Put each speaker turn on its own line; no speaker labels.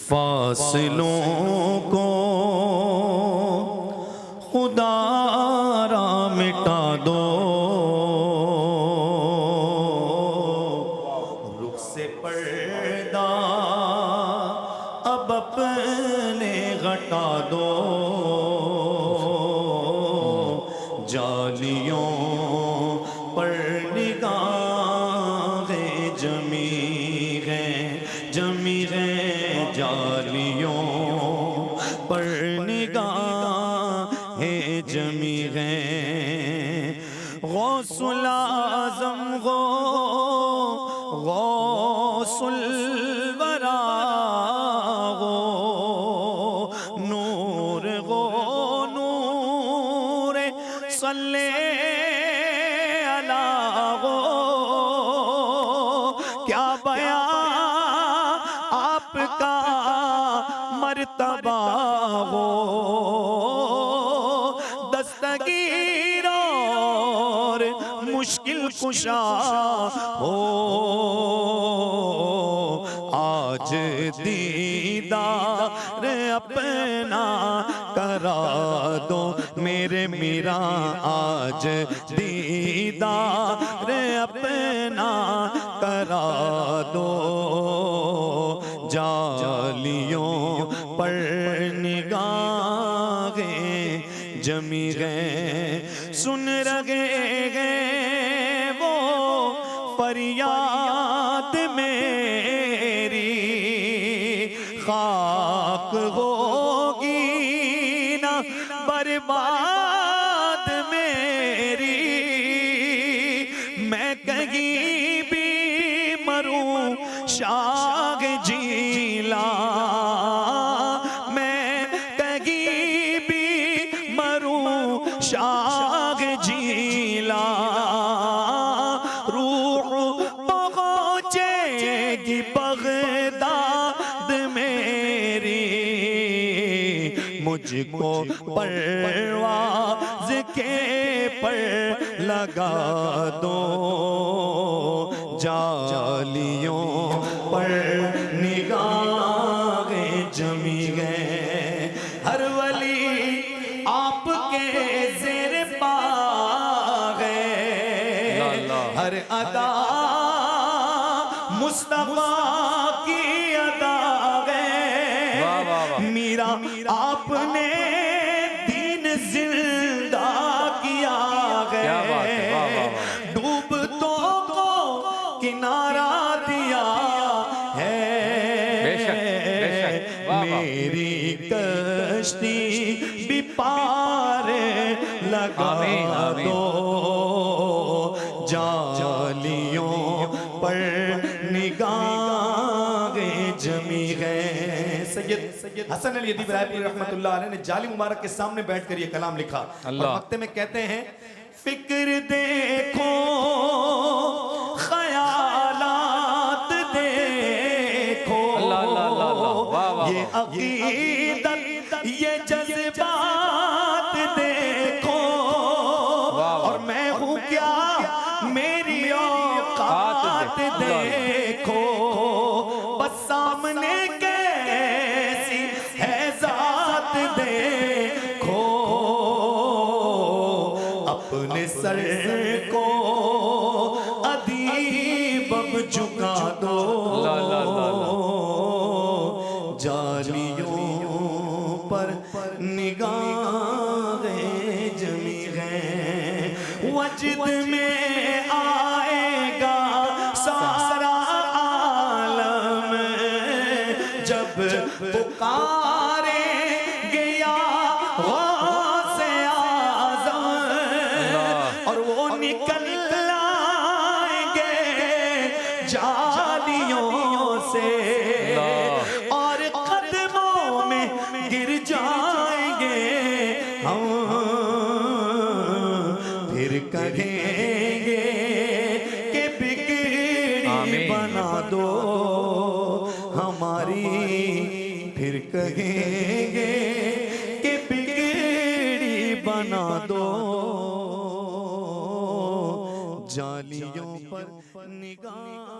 फासलों को खुदारा मिटा दो, रुख से पर्दा अब अपने घटा दो, जालियों पर निगाहें जमी हैं जालियों पर निगाहें जमी हैं। गौसुल आज़म गौसुल वरा नूर सल्ले अला क्या बया आपका मर्तबा हो, दस्तगीर और मुश्किल कुशा हो। आज दीदार अपना करा दो मेरे मीरा, आज दीदार अपना करा दो, जालियों पर निगाहें जमी गए। सुन रहे हैं वो फरियाद मेरी, खाक होगी ना बर्बाद मेरी, मैं कहीं भी मरूं शाग जीला, मैं कहीं भी मरूं शाग जीला, रूह पहुंचेगी बगदाद मेरी, मुझको परवाज़ के पर लगा दो, जालियों पर निगाहें जमी गए। हर वली आपके ज़ेर पा गए, हर अदा मुस्तफा की अदा गए। मीरा आपने दीन जिंदा किया गए, डूबतों को किनारा दिया है। बेशक, बेशक, मेरी कश्ती भी पार लगा दो, जालियों पर निगाहें जमी गए। सैयद हसन अली अदीब रायपुरी रहमतुल्लाह अलैह ने जाली मुबारक के सामने बैठकर ये कलाम लिखा और मक्ते में कहते हैं, फिक्र देखो ख़यालात देखो, ये अक़ीदत ये जज़्बात देखो, और मैं हूँ क्या मेरी औक़ात देखो, बस सामने कैसी है ज़ात देखो, अपने सर को अदीब अब झुका दो, जालियों पर निगाहें जमी हैं। वजद में आएगा सारा आलम जब पुकारे गया गौसे आज़म, और वो निकल आएंगे जालियों से, और कदमों में गिर जाएंगे हम, फिर कहेंगे कि बिगड़ी बना दो हमारी, फिर कहेंगे कि बिगड़ी बना दो, जालियों पर निगाह